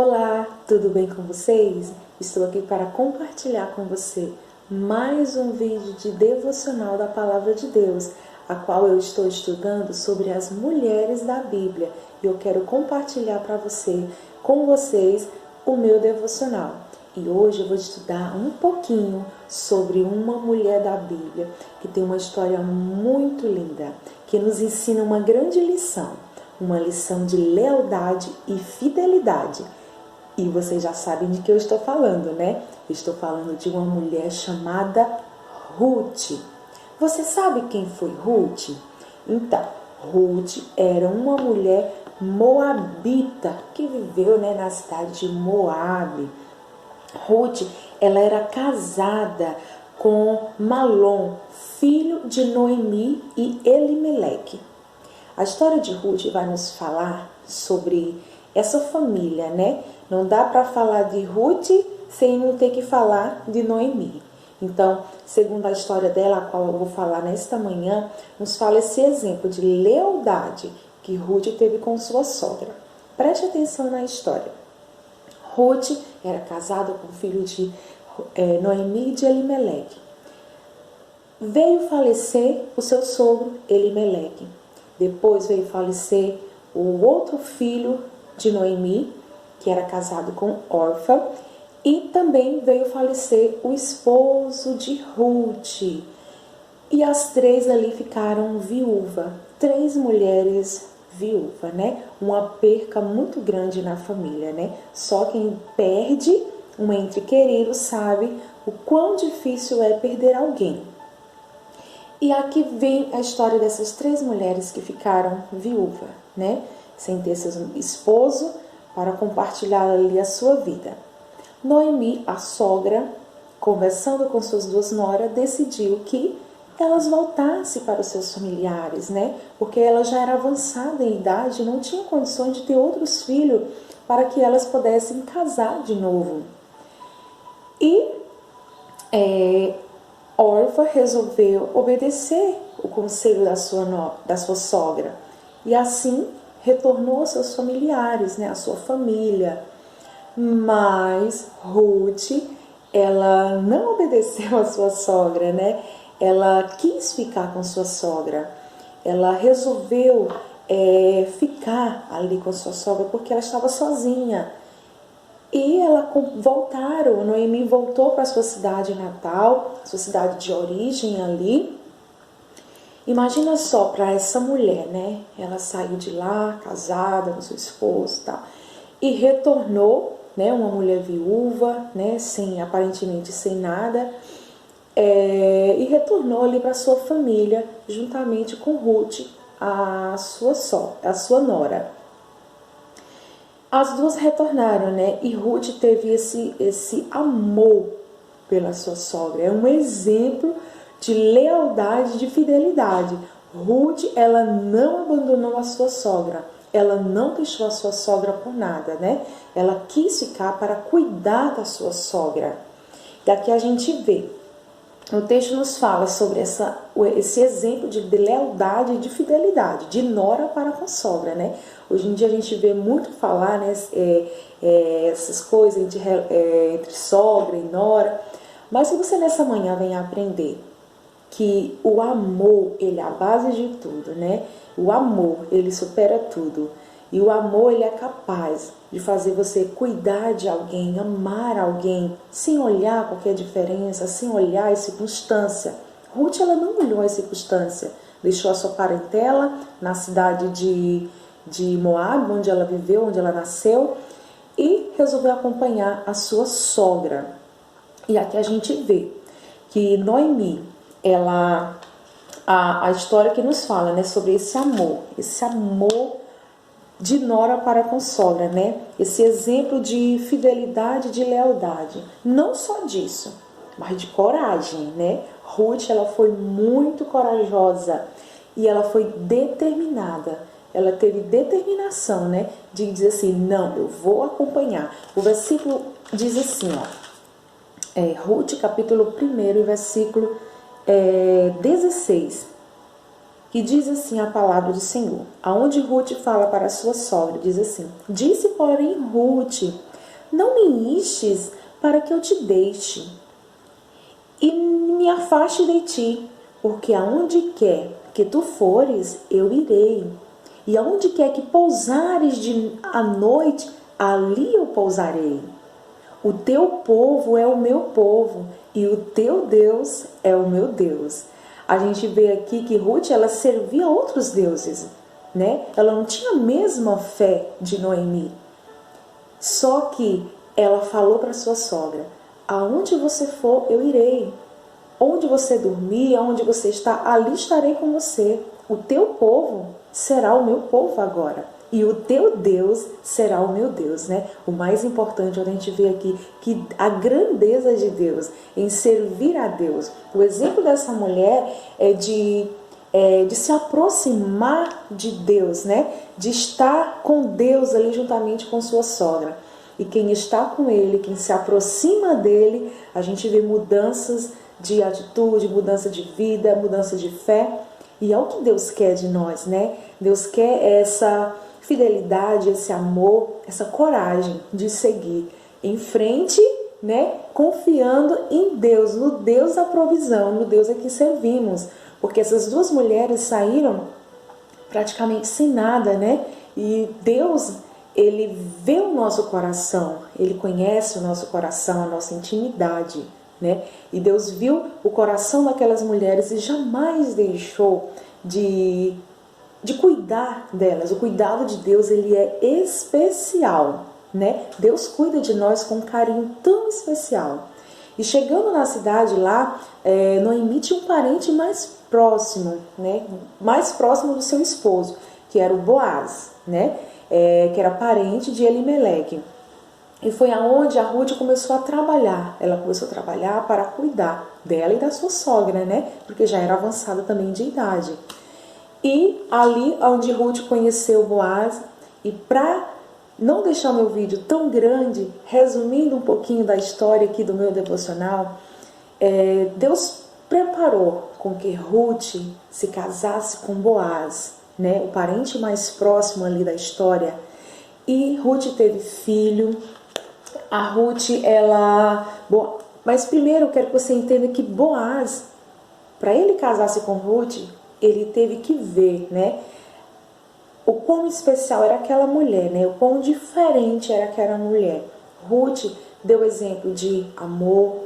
Olá, tudo bem com vocês? Estou aqui para compartilhar com você mais um vídeo de devocional da Palavra de Deus, a qual eu estou estudando sobre as mulheres da Bíblia. E eu quero compartilhar com vocês, o meu devocional. E hoje eu vou estudar um pouquinho sobre uma mulher da Bíblia que tem uma história muito linda, que nos ensina uma grande lição, uma lição de lealdade e fidelidade. E vocês já sabem de que eu estou falando, né? Eu estou falando de uma mulher chamada Ruth. Você sabe quem foi Ruth? Então, Ruth era uma mulher moabita que viveu, na cidade de Moabe. Ruth, ela era casada com Malom, filho de Noemi e Elimeleque. A história de Ruth vai nos falar sobre essa família, né? Não dá para falar de Ruth sem não ter que falar de Noemi. Então, segundo a história dela, a qual eu vou falar nesta manhã, nos fala esse exemplo de lealdade que Ruth teve com sua sogra. Preste atenção na história. Ruth era casada com o filho de Noemi e de Elimeleque. Veio falecer o seu sogro Elimeleque. Depois veio falecer o outro filho de Noemi, que era casado com Orfa, e também veio falecer o esposo de Ruth. E as três ali ficaram viúvas, 3 mulheres viúvas, né? Uma perca muito grande na família, né? Só quem perde um ente querido sabe o quão difícil é perder alguém. E aqui vem a história dessas 3 mulheres que ficaram viúvas, né? Sem ter seu esposo para compartilhar ali a sua vida. Noemi, a sogra, conversando com suas 2 noras, decidiu que elas voltassem para os seus familiares, né? Porque ela já era avançada em idade e não tinha condições de ter outros filhos para que elas pudessem casar de novo. E Orfa resolveu obedecer o conselho da sua sogra e assim retornou aos seus familiares, né, à sua família. Mas Ruth, ela não obedeceu à sua sogra, né? Ela quis ficar com sua sogra. Ela resolveu ficar ali com sua sogra porque ela estava sozinha. E Noemi voltou para sua cidade natal, sua cidade de origem ali. Imagina só para essa mulher, né? Ela saiu de lá, casada com seu esposo e tal, e retornou, né? Uma mulher viúva, né? Aparentemente sem nada, e retornou ali para sua família, juntamente com Ruth, a sua nora. As duas retornaram, né? E Ruth teve esse amor pela sua sogra. É um exemplo de lealdade e de fidelidade. Ruth, ela não abandonou a sua sogra. Ela não deixou a sua sogra por nada, né? Ela quis ficar para cuidar da sua sogra. E aqui a gente vê. O texto nos fala sobre esse exemplo de lealdade e de fidelidade, de nora para com sogra, né? Hoje em dia a gente vê muito falar, né, essas coisas entre sogra e nora. Mas se você nessa manhã vem aprender que o amor, ele é a base de tudo, né? O amor, ele supera tudo. E o amor, ele é capaz de fazer você cuidar de alguém, amar alguém, sem olhar qualquer diferença, sem olhar as circunstâncias. Ruth, ela não olhou as circunstâncias. Deixou a sua parentela na cidade de Moab, onde ela viveu, onde ela nasceu, e resolveu acompanhar a sua sogra. E aqui a gente vê que Noemi, a história que nos fala, né, sobre esse amor de nora para com sogra, né? Esse exemplo de fidelidade, de lealdade. Não só disso, mas de coragem, né? Ruth, ela foi muito corajosa e ela foi determinada. Ela teve determinação, né? De dizer assim, não, eu vou acompanhar. O versículo diz assim, Ruth, capítulo 1, versículo 16. Que diz assim a palavra do Senhor, aonde Ruth fala para a sua sogra, diz assim: disse, porém, Ruth não me instes para que eu te deixe e me afaste de ti, porque aonde quer que tu fores, eu irei. E aonde quer que pousares à noite, ali eu pousarei. O teu povo é o meu povo e o teu Deus é o meu Deus. A gente vê aqui que Ruth, ela servia a outros deuses, né? Ela não tinha a mesma fé de Noemi. Só que ela falou para sua sogra: aonde você for, eu irei. Onde você dormir, aonde você está, ali estarei com você. O teu povo será o meu povo agora. E o teu Deus será o meu Deus, né? O mais importante, a gente vê aqui que a grandeza de Deus em servir a Deus. O exemplo dessa mulher é de se aproximar de Deus, né? De estar com Deus ali juntamente com sua sogra. E quem está com ele, quem se aproxima dele, a gente vê mudanças de atitude, mudança de vida, mudança de fé. E é o que Deus quer de nós, né? Deus quer essa fidelidade, esse amor, essa coragem de seguir em frente, né? Confiando em Deus, no Deus da provisão, no Deus a que servimos. Porque essas duas mulheres saíram praticamente sem nada, né? E Deus, Ele vê o nosso coração, Ele conhece o nosso coração, a nossa intimidade, né? E Deus viu o coração daquelas mulheres e jamais deixou de cuidar delas. O cuidado de Deus, ele é especial, né? Deus cuida de nós com um carinho tão especial. E chegando na cidade lá, Noemi tinha um parente mais próximo, né? Mais próximo do seu esposo, que era o Boaz, né? Que era parente de Elimeleque. E foi aonde a Ruth começou a trabalhar. Ela começou a trabalhar para cuidar dela e da sua sogra, né? Porque já era avançada também de idade. E ali onde Ruth conheceu Boaz, e para não deixar meu vídeo tão grande, resumindo um pouquinho da história aqui do meu devocional, Deus preparou com que Ruth se casasse com Boaz, né? O parente mais próximo ali da história. E Ruth teve filho. A Ruth, mas primeiro eu quero que você entenda que Boaz, para ele casar-se com Ruth, ele teve que ver, né? O quão especial era aquela mulher, né? O quão diferente era aquela mulher. Ruth deu exemplo de amor,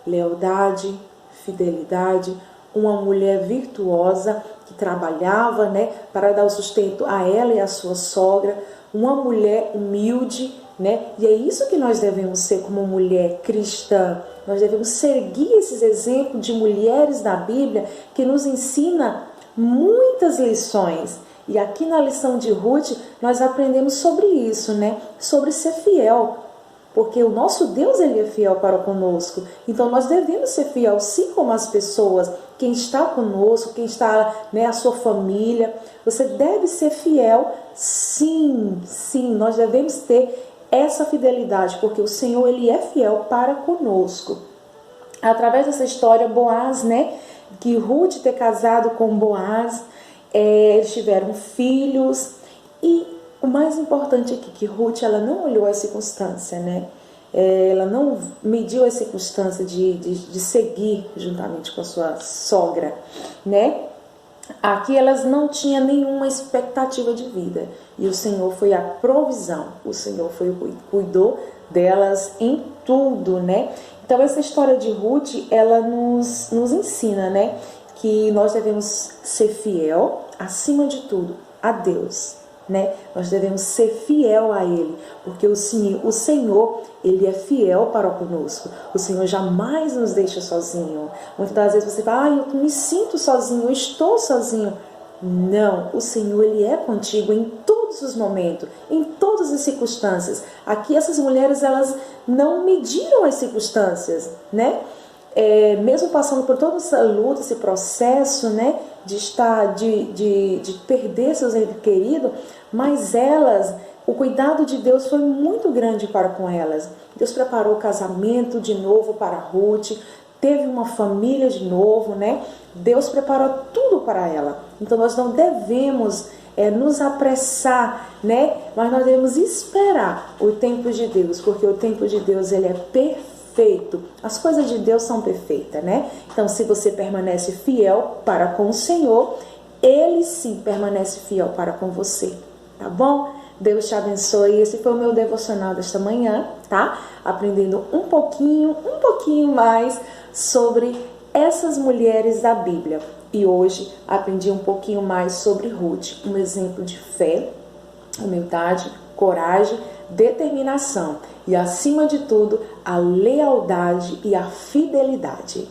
lealdade, fidelidade, uma mulher virtuosa que trabalhava, né, para dar o sustento a ela e a sua sogra, uma mulher humilde, né? E é isso que nós devemos ser como mulher cristã. Nós devemos seguir esses exemplos de mulheres da Bíblia que nos ensina muitas lições. E aqui na lição de Ruth nós aprendemos sobre isso, né? Sobre ser fiel. Porque o nosso Deus, ele é fiel para conosco. Então nós devemos ser fiel, sim, como as pessoas, quem está conosco, quem está, né, a sua família. Você deve ser fiel, sim, sim. Nós devemos ter essa fidelidade, porque o Senhor, ele é fiel para conosco. Através dessa história, Boaz, né, que Ruth ter casado com Boaz, eles tiveram filhos. E o mais importante aqui, que Ruth, ela não olhou a circunstância, né? Ela não mediu a circunstância de seguir juntamente com a sua sogra, né? Aqui elas não tinham nenhuma expectativa de vida. E o Senhor foi a provisão. O Senhor cuidou delas em tudo, né? Então essa história de Ruth, ela nos ensina, né? Que nós devemos ser fiel, acima de tudo, a Deus, né? Nós devemos ser fiel a Ele, porque o Senhor, Ele é fiel para conosco. O Senhor jamais nos deixa sozinho. Muitas das vezes você fala, eu me sinto sozinho, eu estou sozinho. Não, o Senhor, Ele é contigo em todos os momentos, em todas as circunstâncias. Aqui essas mulheres, elas não mediram as circunstâncias, né? Mesmo passando por toda essa luta, esse processo, né, de perder seus entes queridos, mas o cuidado de Deus foi muito grande para com elas. Deus preparou o casamento de novo para Ruth, teve uma família de novo, né? Deus preparou tudo para ela. Então nós não devemos nos apressar, né? Mas nós devemos esperar o tempo de Deus, porque o tempo de Deus ele é perfeito. As coisas de Deus são perfeitas, né? Então se você permanece fiel para com o Senhor, Ele sim permanece fiel para com você, tá bom? Deus te abençoe. Esse foi o meu devocional desta manhã, tá? Aprendendo um pouquinho mais sobre essas mulheres da Bíblia. E hoje aprendi um pouquinho mais sobre Ruth, um exemplo de fé, humildade, coragem, determinação e, acima de tudo, a lealdade e a fidelidade,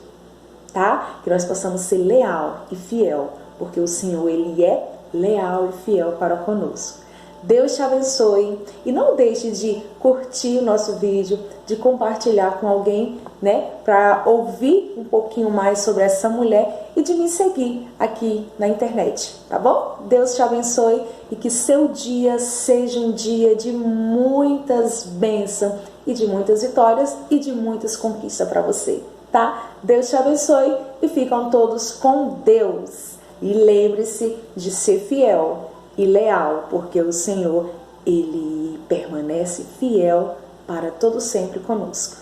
tá? Que nós possamos ser leal e fiel, porque o Senhor, Ele é leal e fiel para conosco. Deus te abençoe e não deixe de curtir o nosso vídeo, de compartilhar com alguém, né, para ouvir um pouquinho mais sobre essa mulher e de me seguir aqui na internet, tá bom? Deus te abençoe e que seu dia seja um dia de muitas bênçãos e de muitas vitórias e de muitas conquistas para você, tá? Deus te abençoe e ficam todos com Deus. E lembre-se de ser fiel e leal, porque o Senhor, Ele permanece fiel para todo sempre conosco.